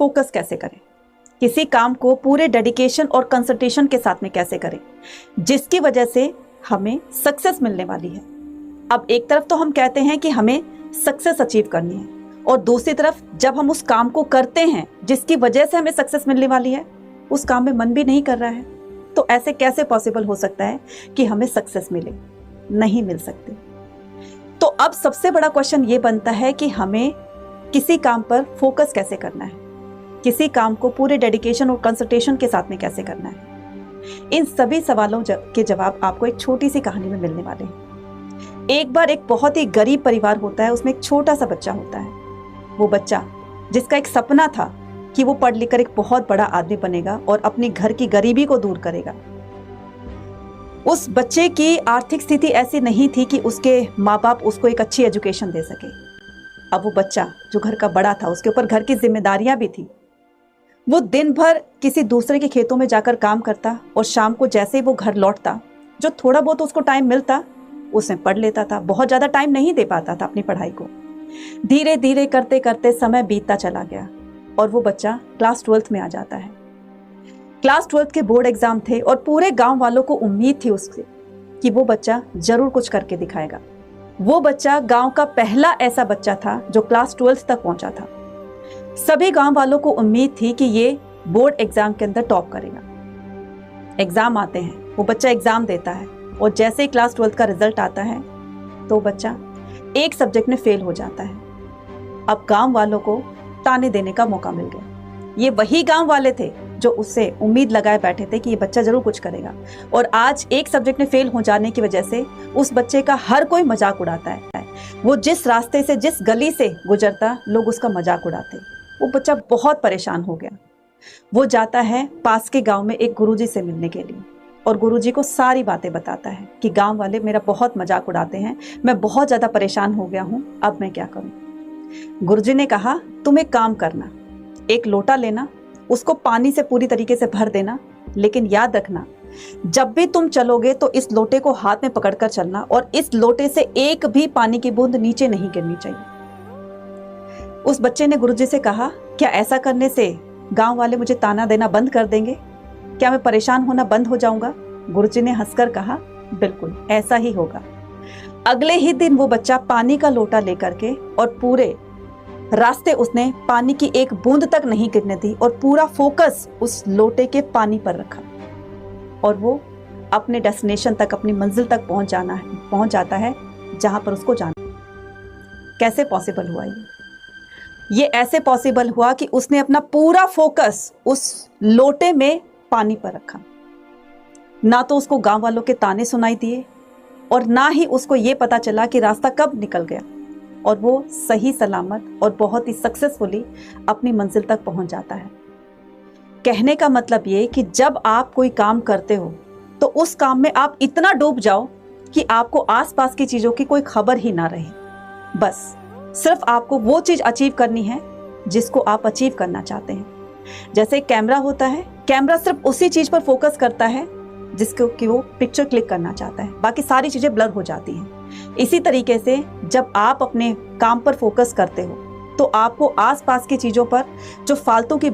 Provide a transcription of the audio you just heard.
Focus कैसे करें, किसी काम को पूरे डेडिकेशन और कंसंट्रेशन के साथ में कैसे करें जिसकी वजह से हमें सक्सेस मिलने वाली है। अब एक तरफ तो हम कहते हैं कि हमें सक्सेस अचीव करनी है, और दूसरी तरफ जब हम उस काम को करते हैं जिसकी वजह से हमें सक्सेस मिलने वाली है, उस काम में मन भी नहीं कर रहा है, तो ऐसे कैसे पॉसिबल हो सकता है कि हमें सक्सेस मिले? नहीं मिल सकती। तो अब सबसे बड़ा क्वेश्चन ये बनता है कि हमें किसी काम पर फोकस कैसे करना है, किसी काम को पूरे डेडिकेशन और कंसंट्रेशन के साथ में कैसे करना है। इन सभी सवालों के जवाब आपको एक छोटी सी कहानी में मिलने वाले हैं। एक बार एक बहुत ही गरीब परिवार होता है, उसमें एक छोटा सा बच्चा होता है। वो बच्चा जिसका एक सपना था कि वो पढ़ लिख कर एक बहुत बड़ा आदमी बनेगा और अपनी घर की गरीबी को दूर करेगा। उस बच्चे की आर्थिक स्थिति ऐसी नहीं थी कि उसके माँ बाप उसको एक अच्छी एजुकेशन दे सके। अब वो बच्चा जो घर का बड़ा था, उसके ऊपर घर की जिम्मेदारियां भी थी। वो दिन भर किसी दूसरे के खेतों में जाकर काम करता और शाम को जैसे ही वो घर लौटता, जो थोड़ा बहुत उसको टाइम मिलता उसमें पढ़ लेता था। बहुत ज़्यादा टाइम नहीं दे पाता था अपनी पढ़ाई को। धीरे धीरे करते करते समय बीतता चला गया और वो बच्चा क्लास 12th में आ जाता है। क्लास 12th के बोर्ड एग्जाम थे और पूरे गांव वालों को उम्मीद थी उससे कि वो बच्चा जरूर कुछ करके दिखाएगा। वो बच्चा गांव का पहला ऐसा बच्चा था जो क्लास 12th तक पहुंचा था। सभी गांव वालों को उम्मीद थी कि ये बोर्ड एग्जाम के अंदर टॉप करेगा। एग्जाम आते हैं, वो बच्चा एग्जाम देता है और जैसे ही क्लास 12th का रिजल्ट आता है तो बच्चा एक सब्जेक्ट में फेल हो जाता है। अब गांव वालों को ताने देने का मौका मिल गया। ये वही गांव वाले थे जो उससे उम्मीद लगाए बैठे थे कि ये बच्चा जरूर कुछ करेगा, और आज एक सब्जेक्ट में फेल हो जाने की वजह से उस बच्चे का हर कोई मजाक उड़ाता है। वो जिस रास्ते से, जिस गली से गुजरता, लोग उसका मजाक उड़ाते। वो बच्चा बहुत परेशान हो गया। वो जाता है पास के गांव में एक गुरुजी से मिलने के लिए और गुरुजी को सारी बातें बताता है कि गांव वाले मेरा बहुत मजाक उड़ाते हैं, मैं बहुत ज्यादा परेशान हो गया हूं, अब मैं क्या करूं। गुरुजी ने कहा, तुम एक काम करना, एक लोटा लेना, उसको पानी से पूरी तरीके से भर देना, लेकिन याद रखना जब भी तुम चलोगे तो इस लोटे को हाथ में पकड़कर चलना और इस लोटे से एक भी पानी की बूंद नीचे नहीं गिरनी चाहिए। उस बच्चे ने गुरुजी से कहा, क्या ऐसा करने से गांव वाले मुझे ताना देना बंद कर देंगे? क्या मैं परेशान होना बंद हो जाऊंगा? गुरुजी ने हंसकर कहा, बिल्कुल ऐसा ही होगा। अगले ही दिन वो बच्चा पानी का लोटा लेकर के और पूरे रास्ते उसने पानी की एक बूंद तक नहीं गिरने दी और पूरा फोकस उस लोटे के पानी पर रखा और वो अपने डेस्टिनेशन तक, अपनी मंजिल तक पहुंच जाता है जहां पर उसको जाना। कैसे पॉसिबल हुआ ये ऐसे पॉसिबल हुआ कि उसने अपना पूरा फोकस उस लोटे में पानी पर रखा। ना तो उसको गांव वालों के ताने सुनाई दिए और ना ही उसको ये पता चला कि रास्ता कब निकल गया, और वो सही सलामत और बहुत ही सक्सेसफुली अपनी मंजिल तक पहुंच जाता है। कहने का मतलब ये कि जब आप कोई काम करते हो तो उस काम में आप इतना डूब जाओ कि आपको आसपास की चीजों की कोई खबर ही ना रहे। बस सिर्फ आपको वो चीज अचीव करनी है जिसको आप अचीव करना चाहते हैं। जैसे कैमरा होता है, कैमरा सिर्फ उसी चीज पर फोकस करता है जिसको कि वो पिक्चर क्लिक करना चाहता है, बाकी सारी चीजें ब्लर हो जाती हैं। इसी तरीके से जब आप अपने काम पर फोकस करते हो तो आपको आसपास की चीजों पर जो फालतू की